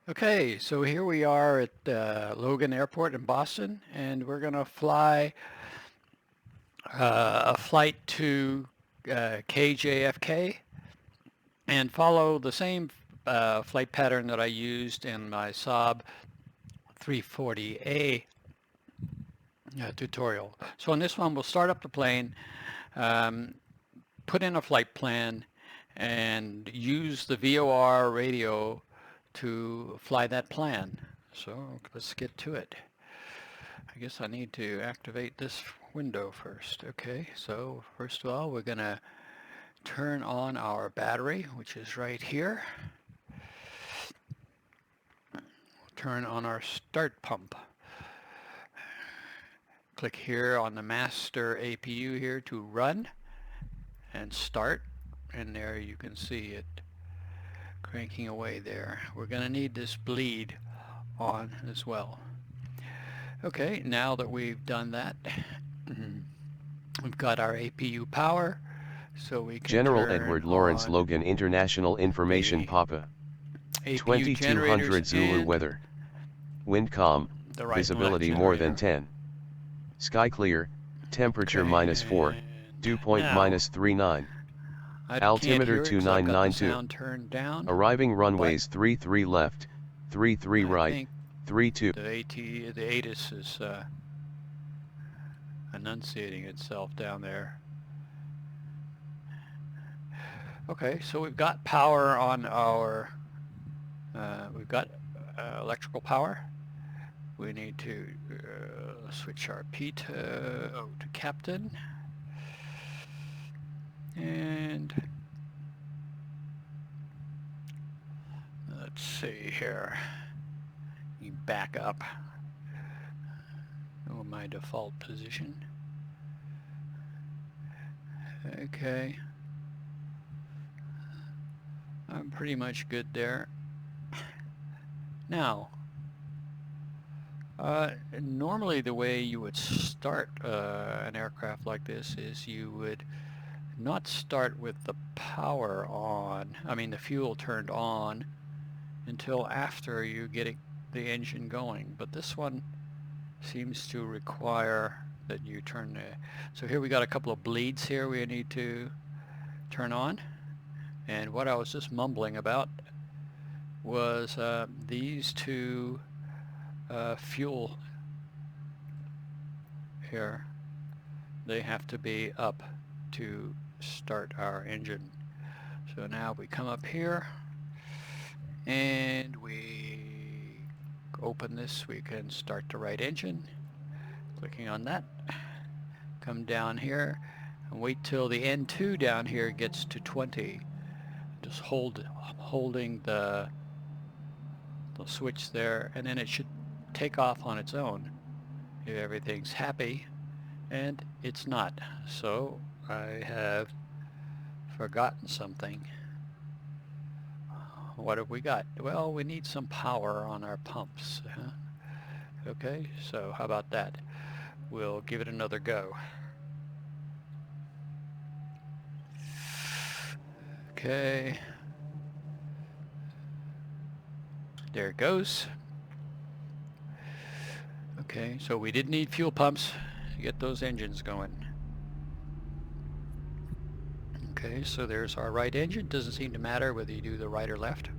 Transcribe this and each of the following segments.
Okay, so here we are at Logan Airport in Boston, and we're going to fly a flight to KJFK and follow the same flight pattern that I used in my Saab 340A tutorial. So on this one, we'll start up the plane, um, put in a flight plan, and use the VOR radio to fly that plan. So let's get to it. I guess I need to activate this window first. Okay, so first of all, we're going to turn on our battery, which is right here. Turn on our start pump. Click here on the master APU here to run and start, and there you can see it cranking away there. We're going to need this bleed on as well. Okay, now that we've done that, we've got our APU power, so we can General turn Edward Lawrence on Logan International Information Papa. APU 2200 Zulu and weather. Wind calm, the right visibility and left more than generator. 10. Sky clear, temperature Okay, -4, dew point now, -39. I Altimeter can't hear it 'cause I've got the 2992. sound turned down. Arriving runways 33 left, 33 I right, think 32. the ATIS is enunciating itself down there. Okay, so we've got power on our, we've got electrical power. We need to switch our P to captain. And let's see here. You back up. Oh, my default position. Okay. I'm pretty much good there. Now, normally the way you would start an aircraft like this is you would not start with the power on, the fuel turned on, until after you get the engine going. But this one seems to require that you turn the, so here we got a couple of bleeds here we need to turn on. And what I was just mumbling about was these two fuel here, they have to be up to start our engine. So now we come up here and we open this, we can start the right engine, clicking on that, come down here and wait till the N2 down here gets to 20. Just holding the switch there, and then it should take off on its own if everything's happy, and it's not. So I have forgotten something. What have we got? Well, we need some power on our pumps. Okay, so how about that? We'll give it another go. Okay. There it goes. Okay, so we did need fuel pumps to get those engines going. Okay, so there's our right engine. Doesn't seem to matter whether you do the right or left.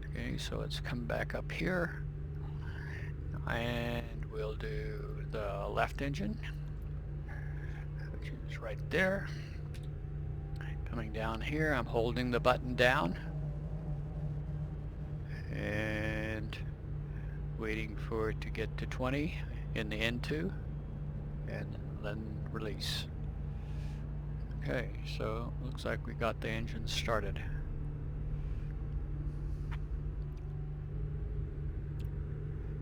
Okay, so let's come back up here. And we'll do the left engine, which is right there. Coming down here, I'm holding the button down and waiting for it to get to 20 in the N2 and then release. Okay, so looks like we got the engine started.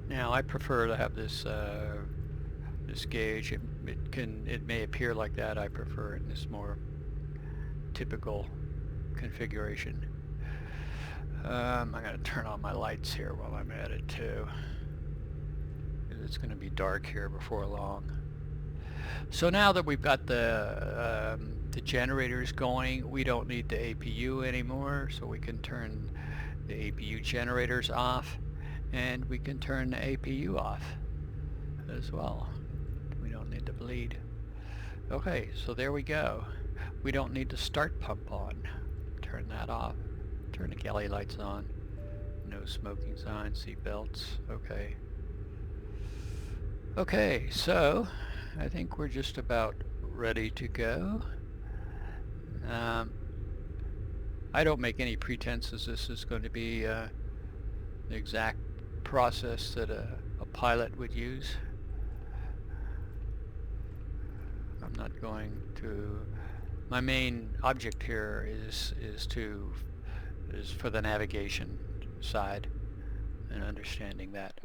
Now I prefer to have this this gauge. It may appear like that. I prefer it in this more typical configuration. I'm going to turn on my lights here while I'm at it too. It's going to be dark here before long. So now that we've got the the generators going. We don't need the APU anymore, so we can turn the APU generators off, and we can turn the APU off as well. We don't need to bleed. Okay, so there we go. We don't need the start pump on. Turn that off. Turn the galley lights on. No smoking signs, seat belts. Okay. Okay, so I think we're just about ready to go. I don't make any pretenses this is going to be the exact process that a pilot would use. I'm not going to. My main object here is for the navigation side and understanding that.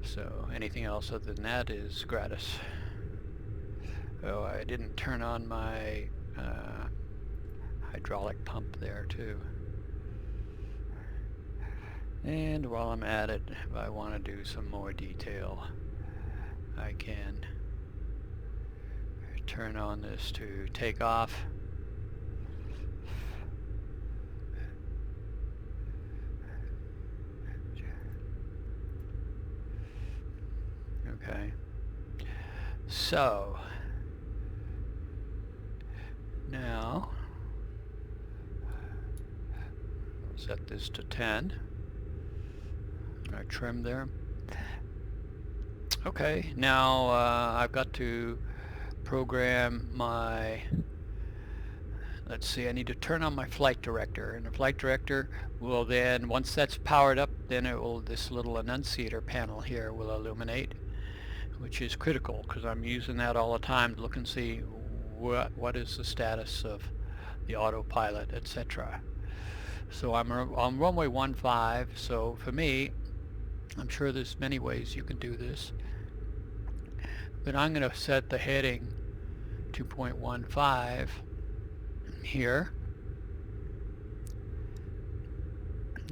So anything else other than that is gratis. Oh, I didn't turn on my hydraulic pump there too. And while I'm at it, if I want to do some more detail, I can turn on this to take off. Okay. So now I'll set this to 10. I trim there. Okay, now I've got to program my, let's see, I need to turn on my flight director, and the flight director will then, once that's powered up, then it will, this little annunciator panel here will illuminate, which is critical because I'm using that all the time to look and see what is the status of the autopilot, etc. So I'm on runway 15, so for me, I'm sure there's many ways you can do this, but I'm going to set the heading 2.15 here,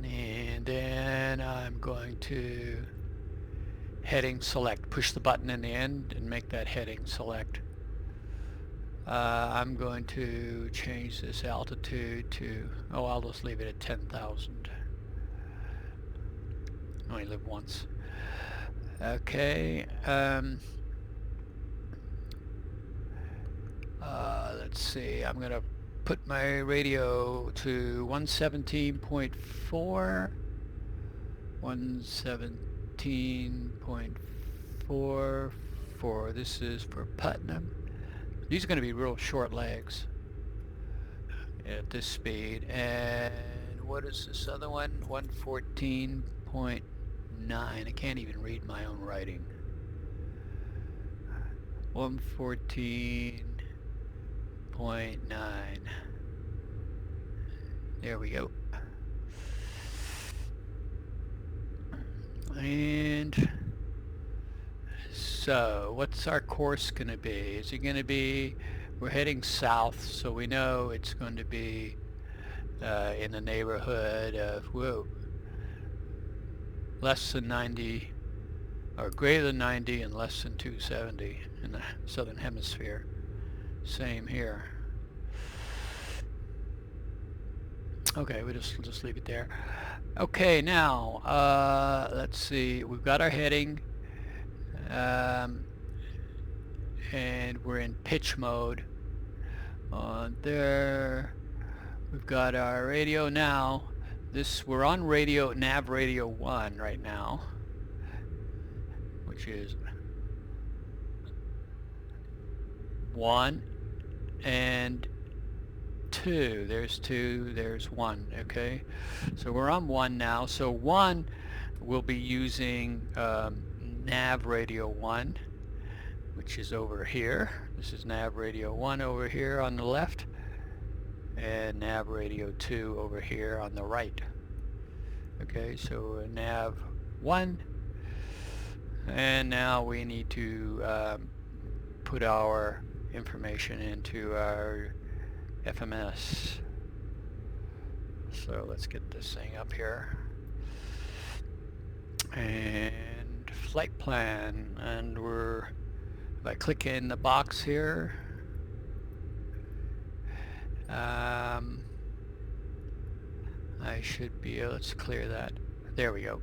and then I'm going to heading select, push the button in the end and make that heading select. I'm going to change this altitude to, oh, I'll just leave it at 10,000. I only live once. Okay. Let's see. I'm going to put my radio to 117.4. 117.44. This is for Putnam. These are going to be real short legs at this speed. And what is this other one? 114.9. I can't even read my own writing. 114.9. There we go. And so what's our course going to be? Is it going to be, we're heading south, so we know it's going to be in the neighborhood of, whoa, less than 90 or greater than 90 and less than 270 in the southern hemisphere. Same here. Okay, we'll just leave it there. Okay, now let's see, we've got our heading and we're in pitch mode on there. We've got our radio now. We're on radio, nav radio 1 right now, which is 1 and 2. There's 2, there's 1. Okay, so we're on 1 now. So 1 will be using nav radio 1, which is over here. This is nav radio 1 over here on the left, and nav radio 2 over here on the right. Okay, so nav 1, and now we need to put our information into our FMS. So let's get this thing up here. And flight plan, and if I click in the box here, I should be able to clear that. There we go.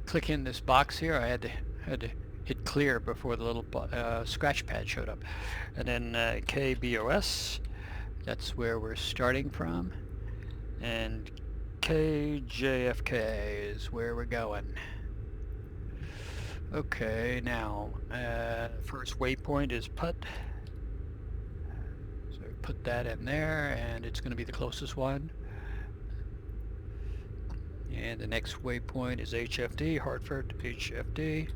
Click in this box here. I had to hit clear before the little scratch pad showed up. And then KBOS, that's where we're starting from. And KJFK is where we're going. Okay, now first waypoint is put. So put that in there, and it's going to be the closest one. And the next waypoint is HFD, Hartford, HFD.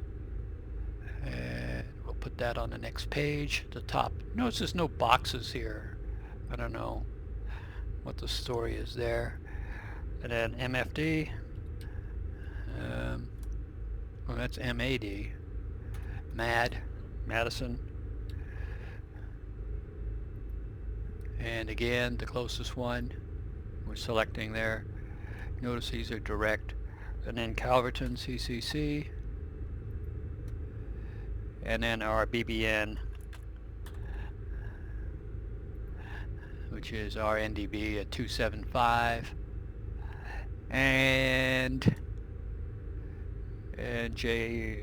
And we'll put that on the next page, the top. Notice there's no boxes here. I don't know what the story is there. And then MFD. Well, that's MAD. Madison. And again, the closest one. We're selecting there. Notice these are direct. And then Calverton, CCC. And then our BBN, which is our NDB at 275. And KJFK.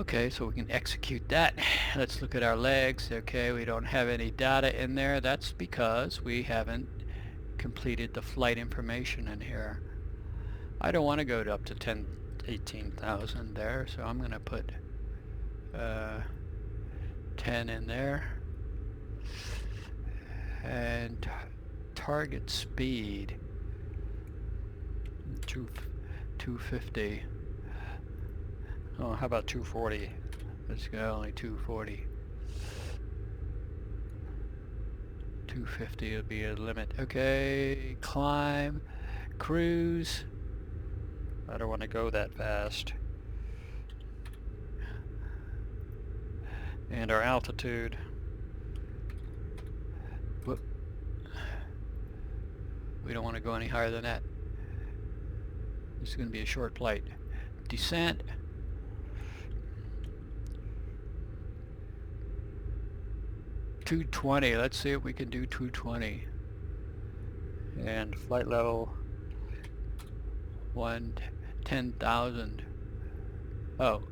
Okay, so we can execute that. Let's look at our legs. Okay, we don't have any data in there. That's because we haven't completed the flight information in here. I don't want to go to up to 18,000 there, so I'm going to put 10 in there. And target speed 250. Oh, how about 240? Let's go, only 240. 250 will be a limit. Okay, climb, cruise. I don't want to go that fast. And our altitude. Whoop. We don't want to go any higher than that. This is going to be a short flight. Descent. $220. Let's see if we can do 220. And flight level 10,000. Oh,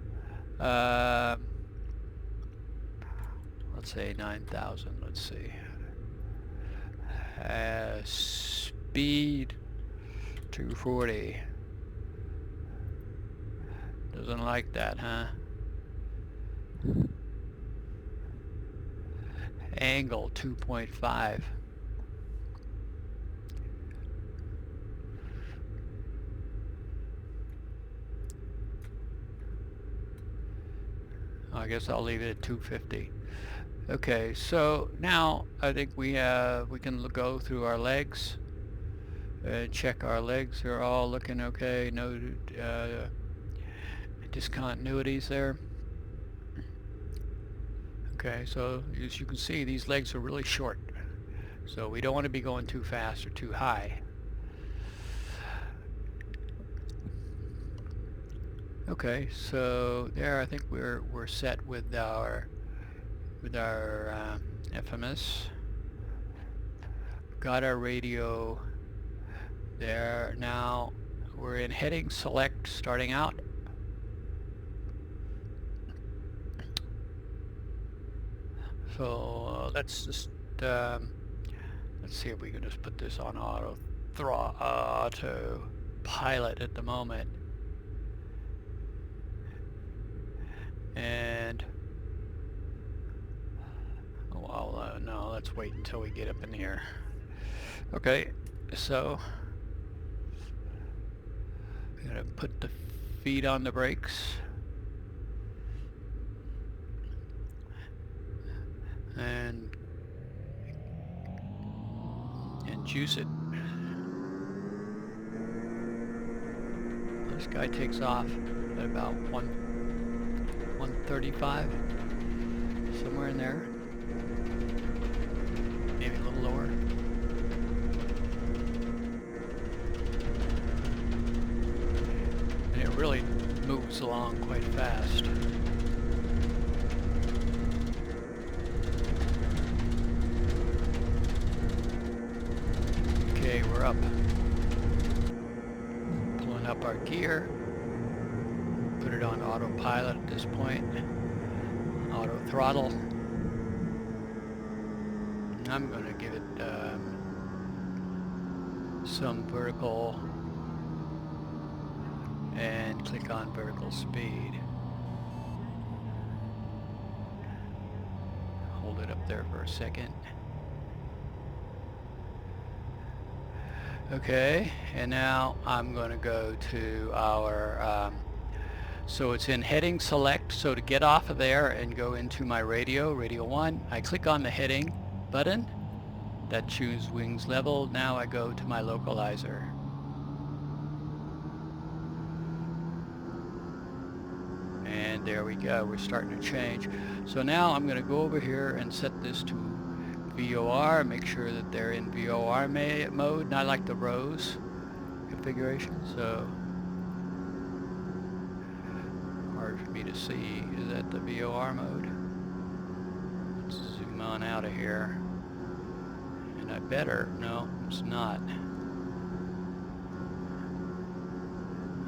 let's say 9,000. Let's see. Speed 240. Doesn't like that, huh? Angle 2.5. I guess I'll leave it at 250. Okay, so now I think we can go through our legs and check our legs. They're all looking okay. No discontinuities there. Okay, so as you can see, these legs are really short, so we don't want to be going too fast or too high. Okay, so there I think we're set with our FMS. Got our radio there. Now we're in heading select starting out. So let's just let's see if we can just put this on auto pilot at the moment. And well, no, let's wait until we get up in here. Okay, so I'm gonna put the feet on the brakes. And juice it. This guy takes off at about 135, somewhere in there, maybe a little lower. And it really moves along quite fast. up. Pulling up our gear. Put it on autopilot at this point. Auto throttle. I'm going to give it some vertical and click on vertical speed. Hold it up there for a second. Okay, and now I'm going to go to our so it's in heading select. So to get off of there and go into my radio 1, I click on the heading button. That chooses wings level. Now I go to my localizer. And there we go, we're starting to change. So now I'm going to go over here and set this to VOR, make sure that they're in VOR mode, and I like the rows configuration, so hard for me to see. Is that the VOR mode? Let's zoom on out of here. And I better, no, it's not.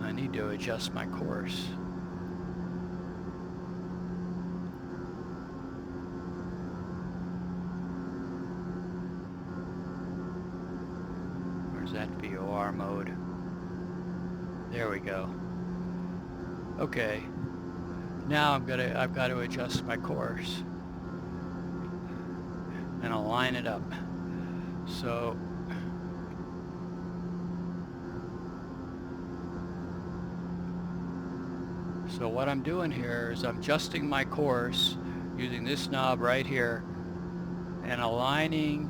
I need to adjust my course. Where's that VOR mode? There we go. Okay. Now I've got to adjust my course and I'll line it up. So what I'm doing here is I'm adjusting my course using this knob right here and aligning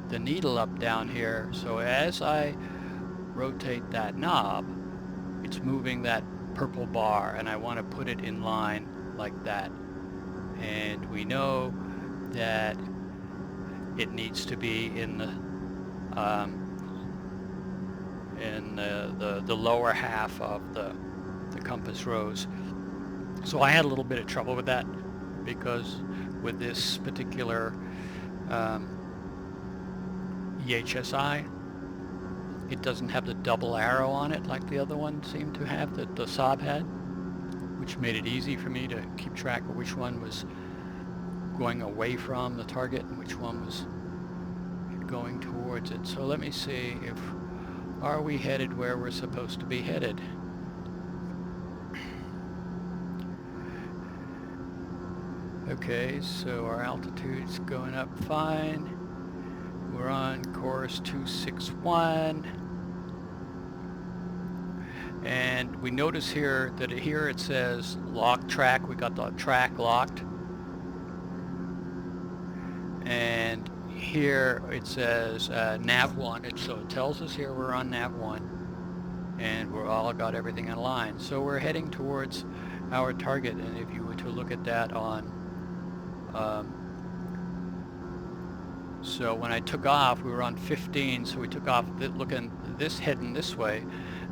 the needle up down here. So as I rotate that knob, it's moving that purple bar, and I want to put it in line like that. And we know that it needs to be in the lower half of the compass rose. So I had a little bit of trouble with that because with this particular EHSI, it doesn't have the double arrow on it like the other one seemed to have, that the Saab had, which made it easy for me to keep track of which one was going away from the target and which one was going towards it. So let me see if, are we headed where we're supposed to be headed? Okay, so our altitude's going up fine. We're on course 261. And we notice here that here it says lock track. We got the track locked. And here it says nav 1. And so it tells us here we're on nav 1. And we're all got everything in line. So we're heading towards our target. And if you were to look at that on so when I took off, we were on 15, so we took off looking this, heading this way,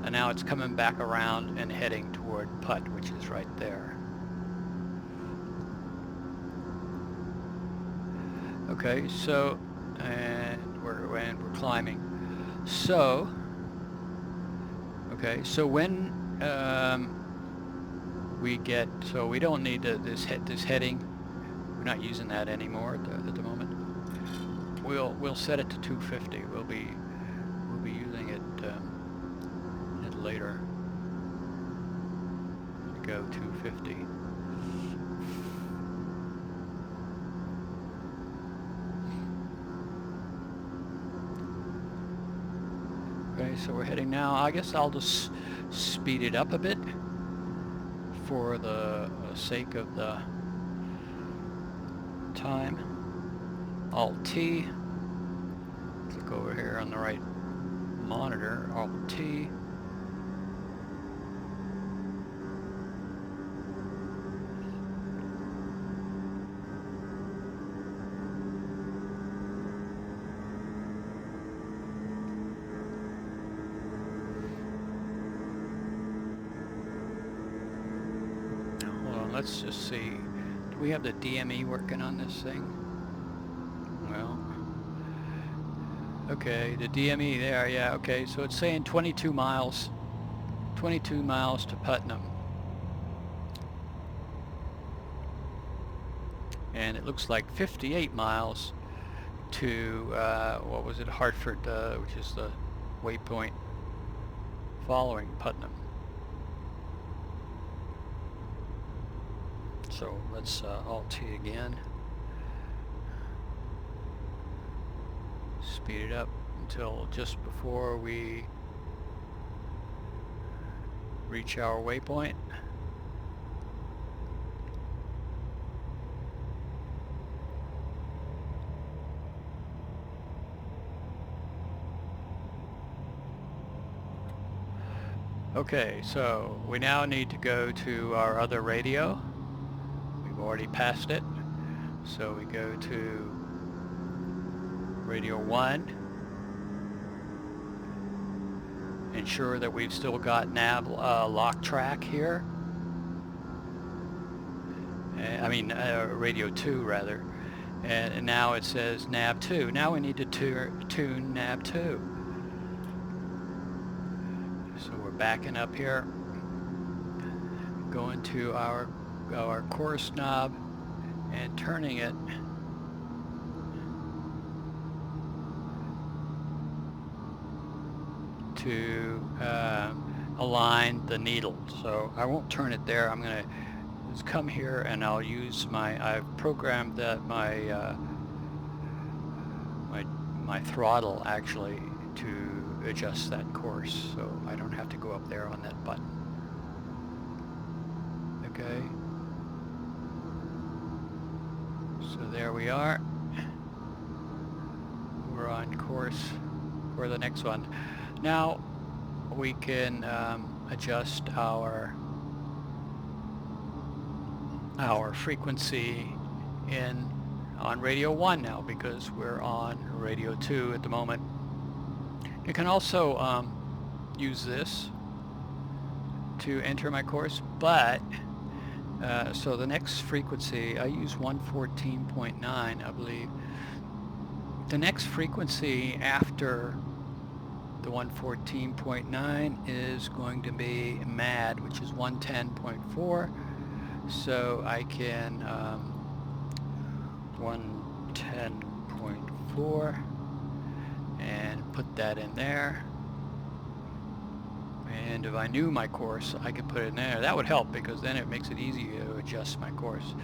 and now it's coming back around and heading toward Putt, which is right there. Okay, so and we're climbing. So okay, so when we get, so we don't need this heading. We're not using that anymore at the moment. We'll set it to 250. We'll be using it later. Go 250. Okay, so we're heading now. I guess I'll just speed it up a bit for the sake of the time. Alt-T. Click over here on the right monitor. Alt-T. Hold on, let's just see. Do we have the DME working on this thing? Well, Okay, the DME there, yeah, okay, so it's saying 22 miles to Putnam. And it looks like 58 miles to, what was it, Hartford, which is the waypoint following Putnam. So let's Alt-T again. Speed it up until just before we reach our waypoint. Okay, so we now need to go to our other radio. We've already passed it. So we go to radio 1. Ensure that we've still got nav lock track here. Radio 2 rather. And now it says nav 2. Now we need to tune nav 2. So we're backing up here, going to our course knob and turning it to align the needle. So I won't turn it there. I'm going to just come here and I'll use I've programmed that my throttle actually to adjust that course, so I don't have to go up there on that button. Okay. So there we are. We're on course for the next one. Now we can adjust our frequency on radio 1 now, because we're on radio 2 at the moment. You can also use this to enter my course, but so the next frequency, I use 114.9, I believe. The next frequency after the 114.9 is going to be MAD, which is 110.4. So I can 110.4 and put that in there. And if I knew my course, I could put it in there. That would help, because then it makes it easy to adjust my course.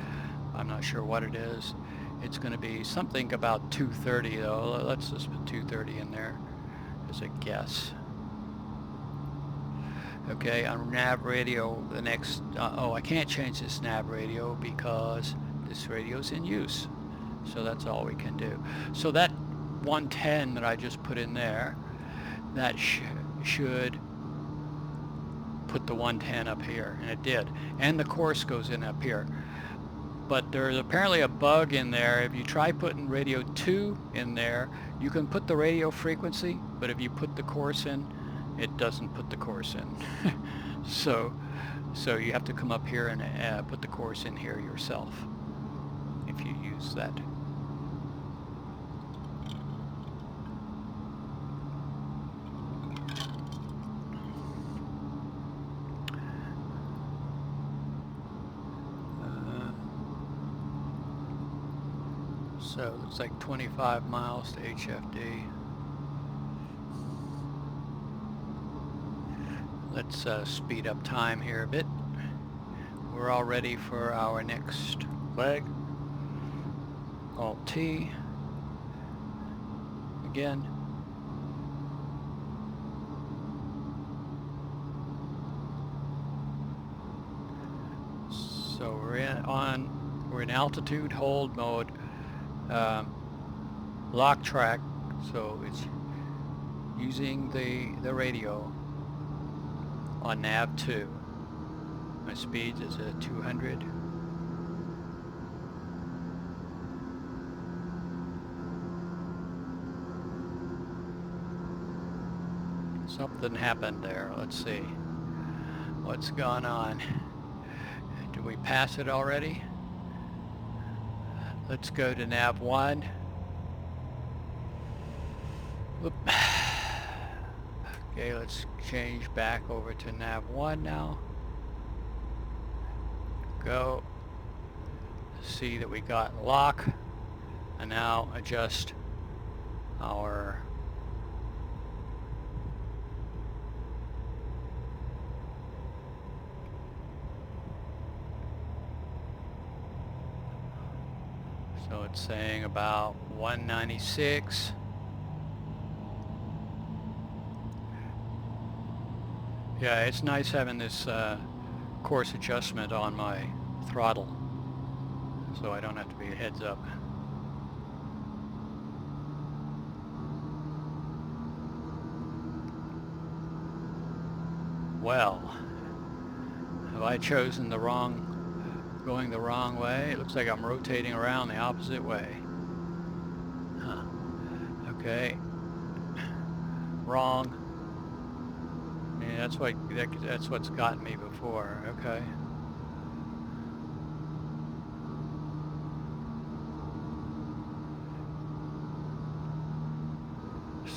I'm not sure what it is. It's going to be something about 230 though. Let's just put 230 in there as a guess. Okay, on nav radio, the next, I can't change this nav radio because this radio's in use. So that's all we can do. So that 110 that I just put in there, that should put the 110 up here, and it did. And the course goes in up here. But there's apparently a bug in there. If you try putting radio 2 in there, you can put the radio frequency, but if you put the course in, it doesn't put the course in. so you have to come up here and put the course in here yourself if you use that. So it's like 25 miles to HFD. Let's speed up time here a bit. We're all ready for our next leg. Alt-T. Again. So we're in altitude hold mode. Lock track, so it's using the radio on nav 2. My speed is at 200. Something happened there. Let's see what's gone on. Did we pass it already? Let's go to nav 1. Whoop. Okay, let's change back over to nav 1 now. Go. See that we got lock, and now adjust our so it's saying about 196. Yeah, it's nice having this course adjustment on my throttle, so I don't have to be a heads up. Well, have I chosen the going the wrong way? It looks like I'm rotating around the opposite way. Huh. Okay. Wrong. Yeah, that's what's gotten me before. Okay.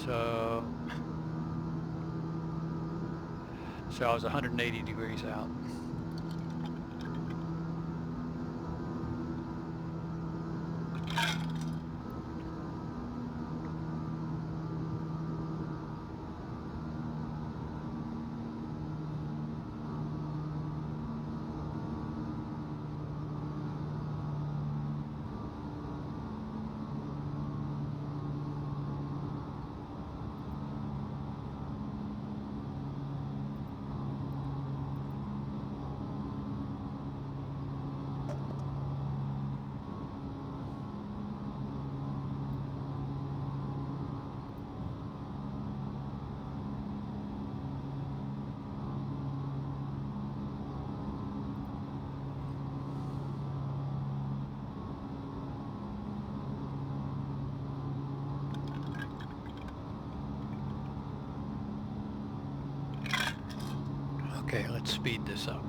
So I was 180 degrees out. Okay, let's speed this up.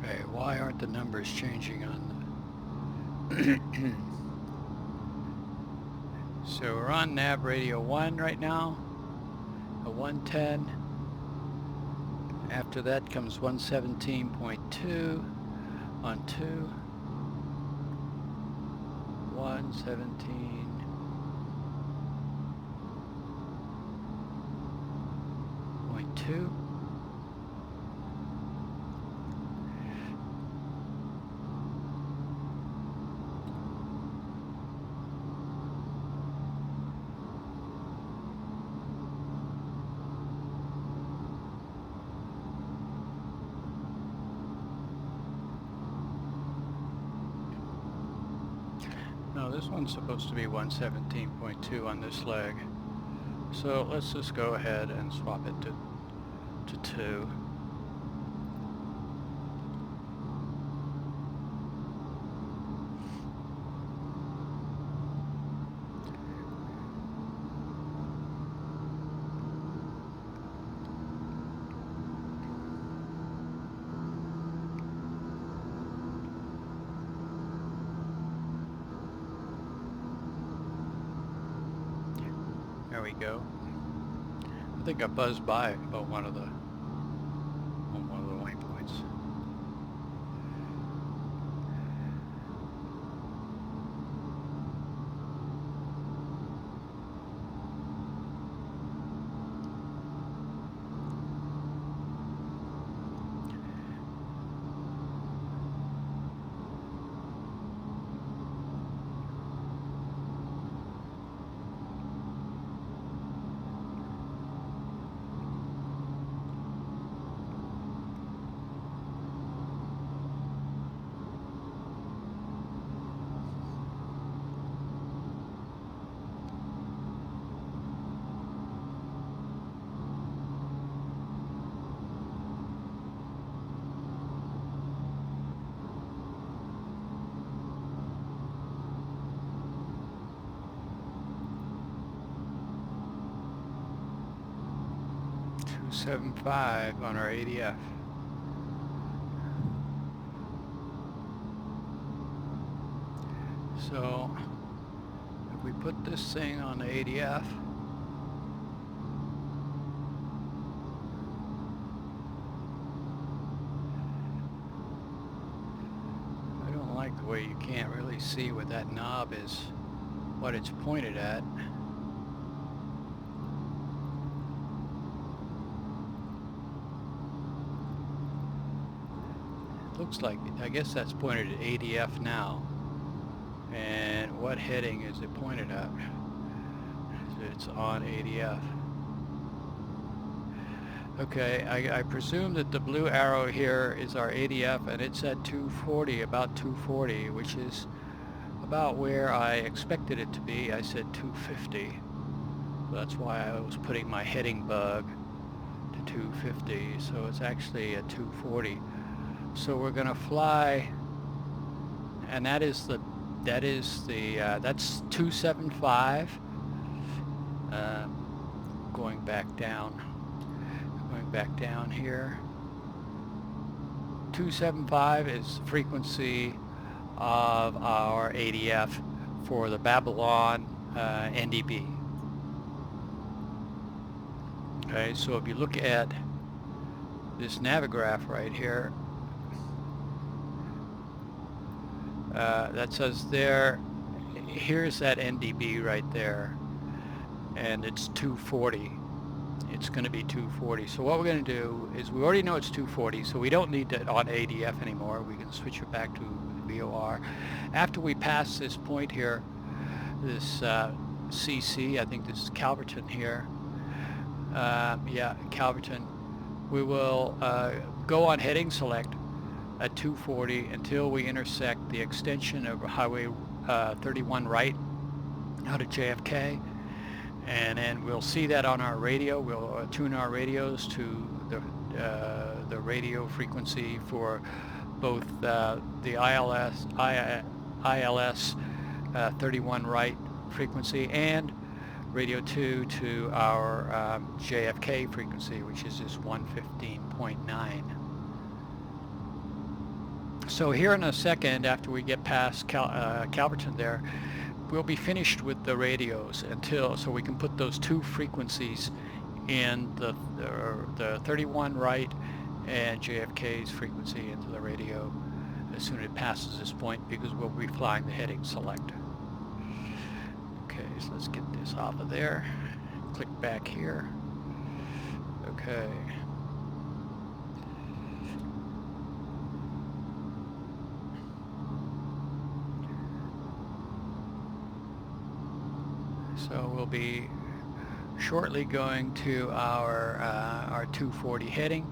Okay, why aren't the numbers changing on the... So we're on nav radio 1 right now, a 110. After that comes 117.2 on 2, 117.2. No, this one's supposed to be 117.2 on this leg. So let's just go ahead and swap it to 2. There we go. I think I buzzed by about one of the waypoints. 275 on our ADF. So if we put this thing on the ADF, I don't like the way you can't really see what that knob is, what it's pointed at. Looks like, I guess that's pointed at ADF now. And what heading is it pointed at? It's on ADF. Okay, I presume that the blue arrow here is our ADF, and it's at 240, about 240, which is about where I expected it to be. I said 250. So that's why I was putting my heading bug to 250. So it's actually at 240. So we're going to fly, and that's 275. Going back down here. 275 is the frequency of our ADF for the Babylon NDB. Okay, so if you look at this navigraph right here, that says there, here's that NDB right there, and it's 240. It's going to be 240. So what we're going to do is, we already know it's 240, so we don't need it on ADF anymore. We can switch it back to VOR. After we pass this point here, this CC, I think this is Calverton here. Yeah, Calverton. We will go on heading select at 240 until we intersect the extension of Highway 31 right out of JFK, and then we'll see that on our radio. We'll tune our radios to the radio frequency for both the ILS 31 right frequency and radio 2 to our JFK frequency, which is this 115.9. So here in a second, after we get past Calverton there, we'll be finished with the radios so we can put those two frequencies in the 31 right and JFK's frequency into the radio as soon as it passes this point, because we'll be flying the heading select. Okay, so let's get this off of there. Click back here. Okay. So we'll be shortly going to our 240 heading,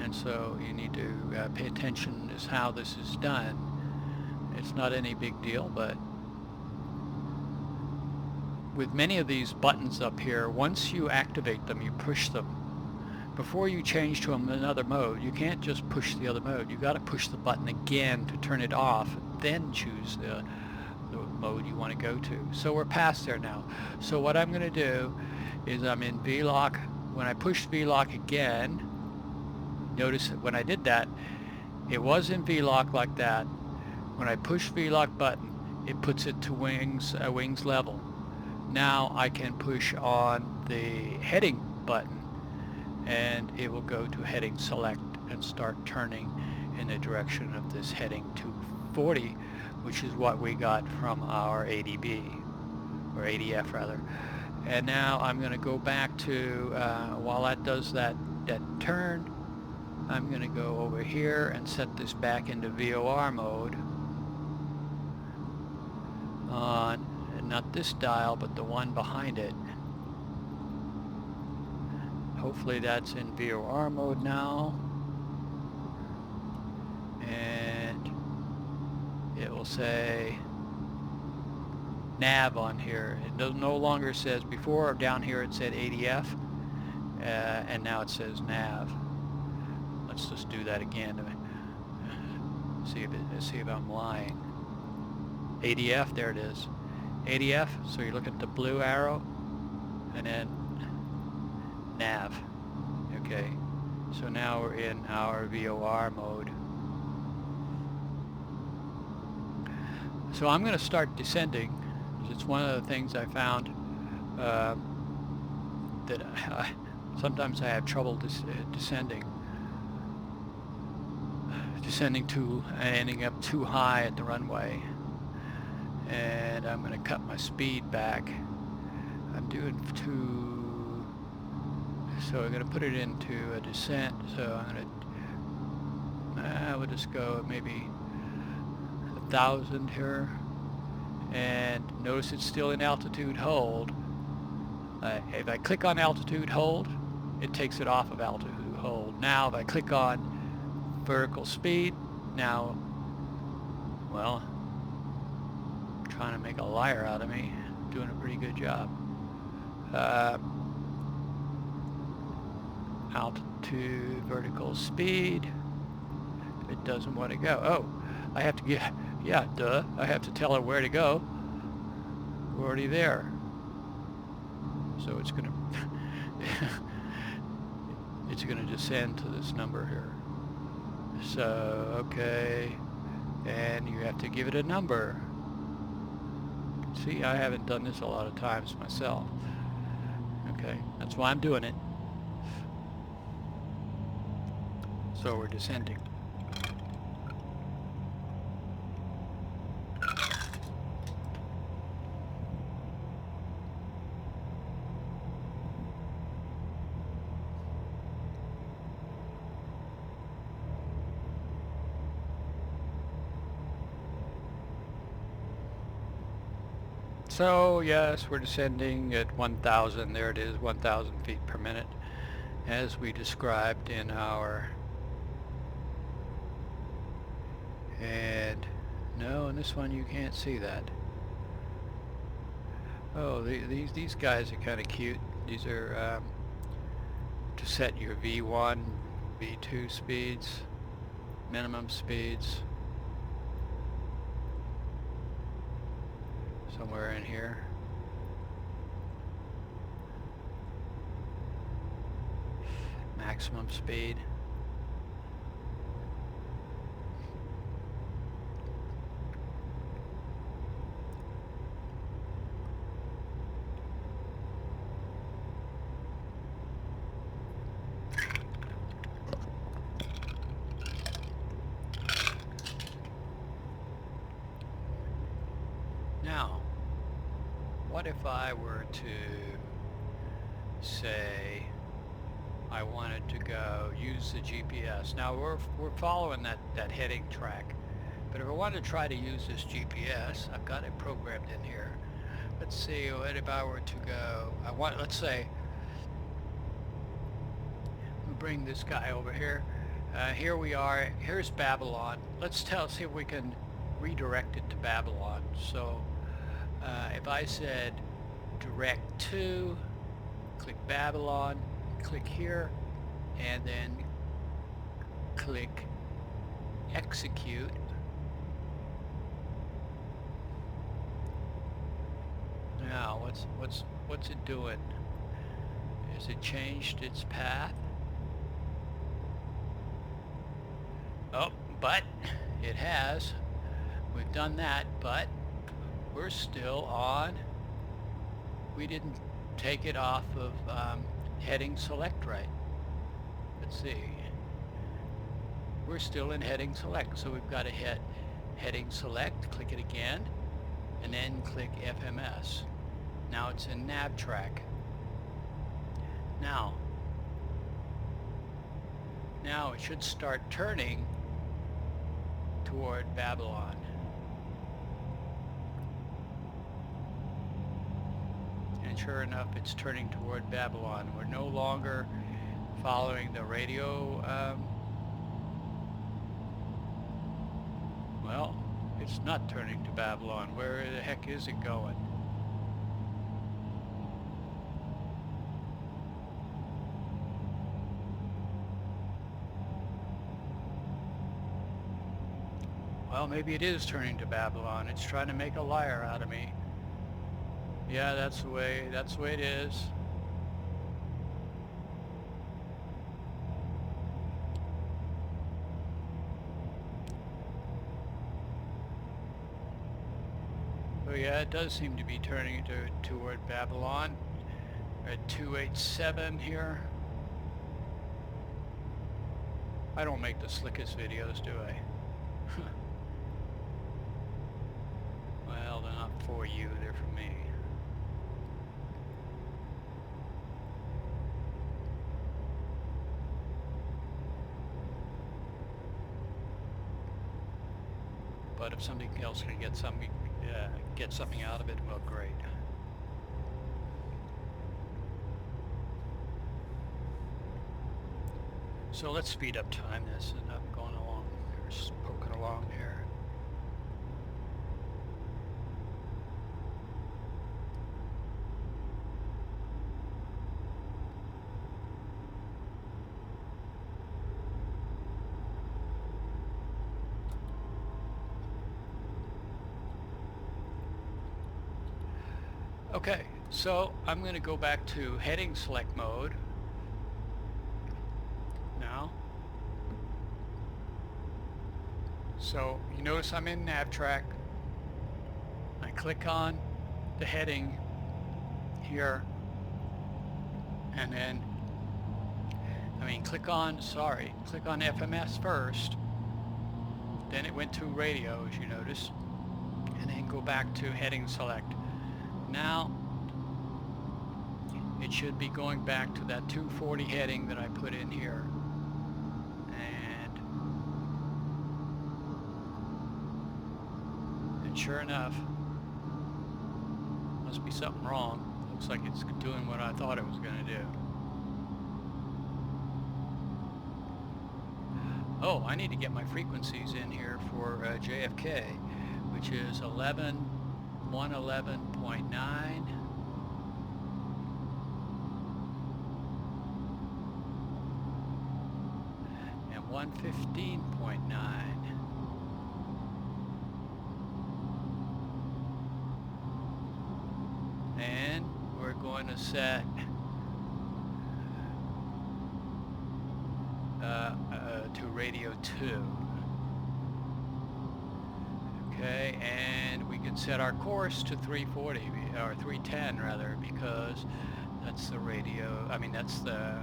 and so you need to pay attention as how this is done. It's not any big deal, but with many of these buttons up here, once you activate them, you push them. Before you change to another mode, you can't just push the other mode. You got to push the button again to turn it off, then choose the mode you want to go to. So we're past there now. So what I'm going to do is I'm in VLOC. When I push VLOC again, notice that when I did that, it was in VLOC like that. When I push VLOC button, it puts it to wings level. Now I can push on the heading button, and it will go to heading select and start turning in the direction of this heading 240, which is what we got from our ADB, or ADF rather. And now I'm going to go back to, while that does that turn, I'm going to go over here and set this back into VOR mode on, not this dial, but the one behind it. Hopefully that's in VOR mode now. And it will say nav on here. It no longer says, before down here it said ADF, and now it says nav. Let's just do that again to see if I'm lying. ADF, there it is. ADF, so you look at the blue arrow, and then nav. Okay, so now we're in our VOR mode. So I'm going to start descending. It's one of the things I found that sometimes I have trouble descending too, ending up too high at the runway. And I'm going to cut my speed back. I'm doing so I'm going to put it into a descent. So I'm going to, we'll just go maybe 1,000 here. And notice it's still in altitude hold. If I click on altitude hold, it takes it off of altitude hold. Now if I click on vertical speed, now, well, trying to make a liar out of me, doing a pretty good job. Altitude, vertical speed, it doesn't want to go. Oh, I have to get, yeah, duh, I have to tell it where to go. We're already there. So it's gonna it's gonna descend to this number here. So okay, and you have to give it a number. See, I haven't done this a lot of times myself. Okay, that's why I'm doing it. So we're descending. So yes, we're descending at 1,000. There it is, 1,000 feet per minute, as we described in our. And no, in this one you can't see that. Oh, these guys are kind of cute. These are to set your V1, V2 speeds, minimum speeds. Somewhere in here. Maximum speed. Now, what if I were to say I wanted to go use the GPS? Now we're following that heading track, but if I wanted to try to use this GPS, I've got it programmed in here. Let's see, what if I were to go, let's say, we'll bring this guy over here. Here we are, here's Babylon. Let's see if we can redirect it to Babylon. So if I said direct to, click Babylon, click here, and then click execute. Now what's it doing? Has it changed its path? Oh, but it has. We've done that, but we're still on. We didn't take it off of heading select right. Let's see. We're still in heading select, so we've got to hit heading select, click it again, and then click FMS. Now it's in nav track. Now it should start turning toward Babylon. And sure enough, it's turning toward Babylon. We're no longer following the radio. Well, it's not turning to Babylon. Where the heck is it going? Well, maybe it is turning to Babylon. It's trying to make a liar out of me. Yeah, that's the way it is. So yeah, it does seem to be turning toward Babylon. We're at 287 here. I don't make the slickest videos, do I? Well, they're not for you, they're for me. But if somebody else can get something out of it, well, great. So let's speed up time this, and I'm going along, just poking along here. Okay, so I'm going to go back to heading select mode now. So you notice I'm in NavTrack. I click on the heading here, and then click on FMS first, then it went to radio, as you notice, and then go back to heading select. Now it should be going back to that 240 heading that I put in here, and sure enough, must be something wrong. Looks like it's doing what I thought it was going to do. Oh, I need to get my frequencies in here for JFK, which is 111.9 and 115.9. And we're going to set to radio 2. Okay, and we can set our course to 340 or 310 rather, because that's the radio. That's the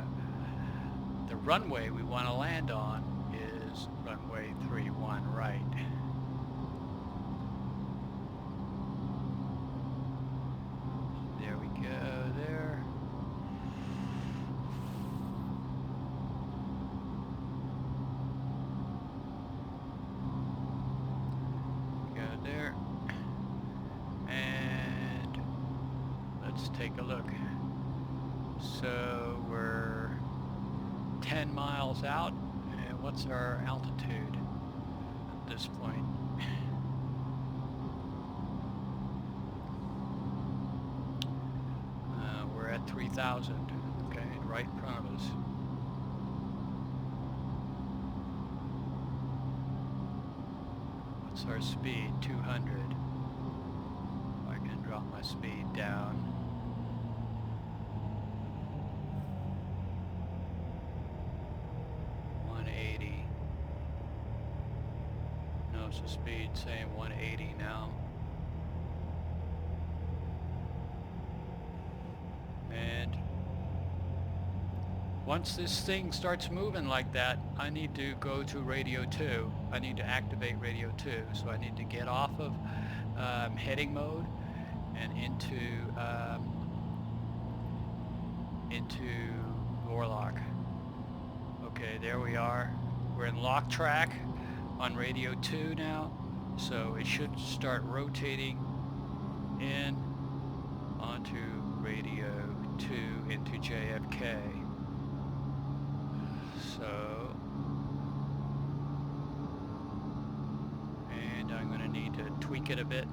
runway we want to land on is runway 31 right. There we go there. There, and let's take a look. So we're 10 miles out, and what's our altitude at this point? We're at 3,000, okay, right in front of us. Our speed 200. I can drop my speed down. No, it's a speed saying 180 now. And once this thing starts moving like that, I need to go to radio 2. I need to activate radio 2. So I need to get off of heading mode and into VOR lock. Okay, there we are. We're in lock track on radio 2 now. So it should start rotating in onto radio 2 into JFK. So, and I'm going to need to tweak it a bit.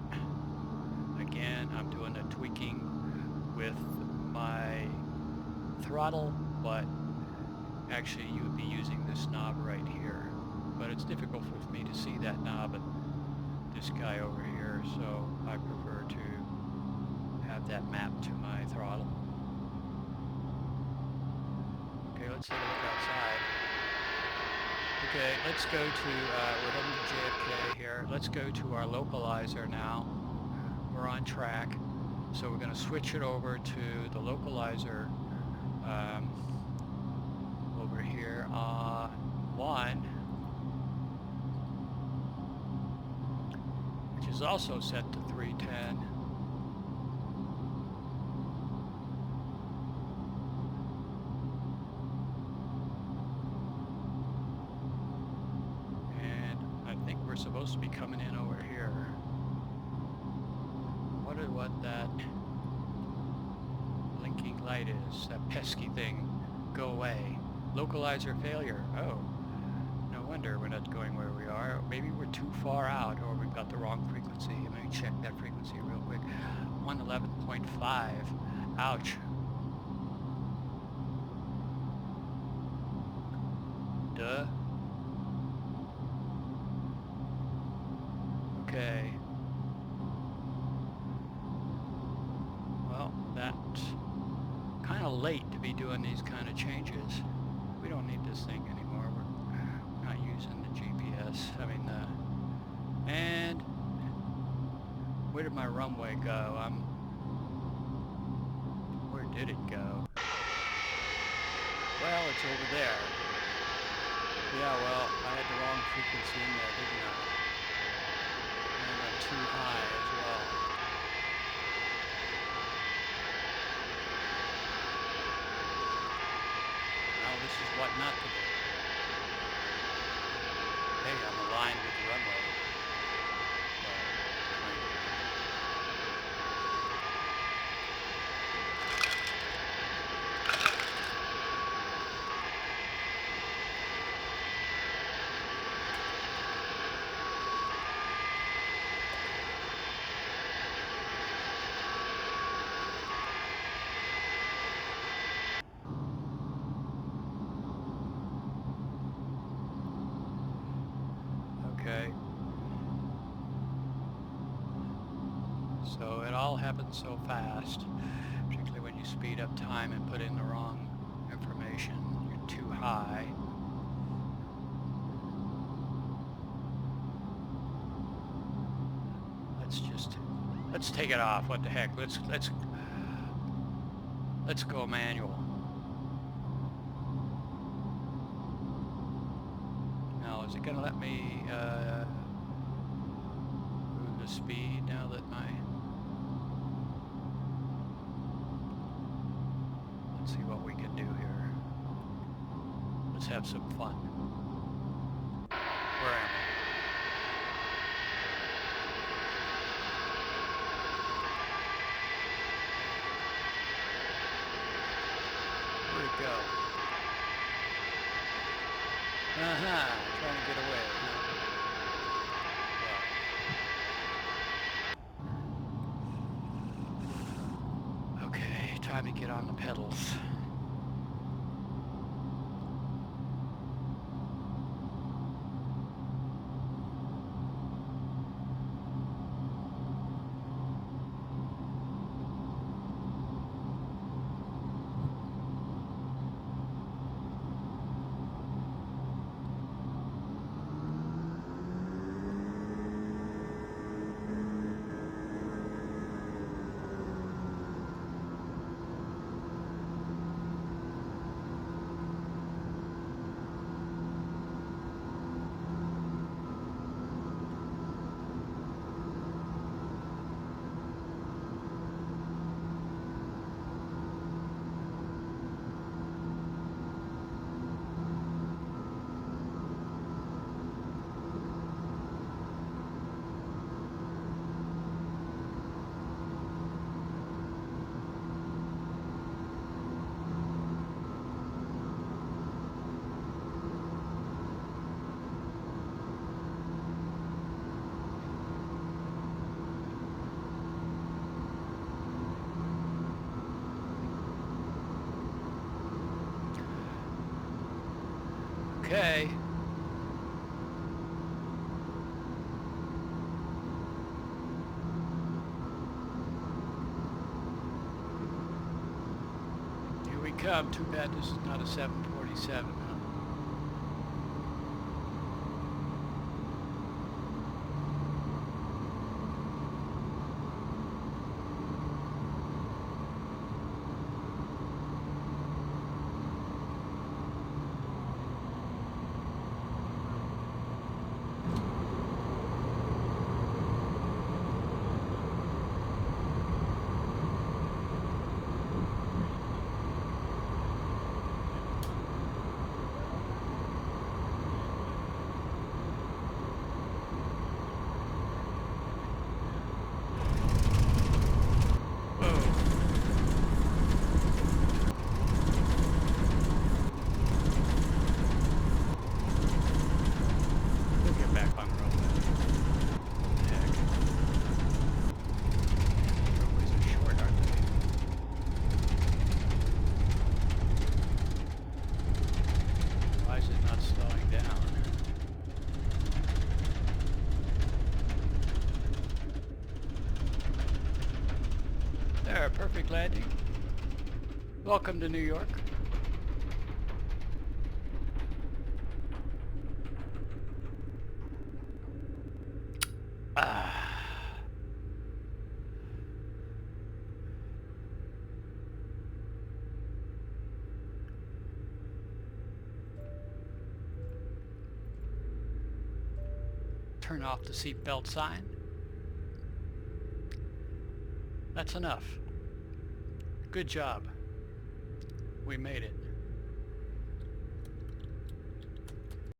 Again, I'm doing the tweaking with my throttle, but actually you would be using this knob right here. But it's difficult for me to see that knob and this guy over here, so I prefer to have that mapped to my throttle. Okay, let's take a look outside. Okay, let's go to, we're heading to JFK here. Let's go to our localizer now. We're we're on track. So we're going to switch it over to the localizer over here on 1, which is also set to 310. And I think we're supposed to be coming in over here. What that blinking light is, that pesky thing. Go away. Localizer failure. Oh, no wonder we're not going where we are. Maybe we're too far out, or we've got the wrong frequency. Let me check that frequency real quick. 111.5. Ouch. Duh. Okay. Well, that's kind of late to be doing these kind of changes. We don't need this thing anymore. We're not using the GPS. And where did my runway go? Where did it go? Well, it's over there. Yeah, well, I had the wrong frequency in there, didn't I? And I'm too high as well. Now this is what not to do. Hey, I'm aligned with the runway. Okay. So it all happens so fast, particularly when you speed up time and put in the wrong information. You're too high. Let's take it off. What the heck? Let's go manual. Now, is it going to let me move the speed now that let's see what we can do here. Let's have some fun. Where am I? Where'd it go? Trying to get away. Well. Okay, time to get on the pedals. Okay. Here we come. Too bad this is not a 747. Huh? traffic landing. Welcome to New York. Turn off the seatbelt sign. That's enough. Good job. We made it.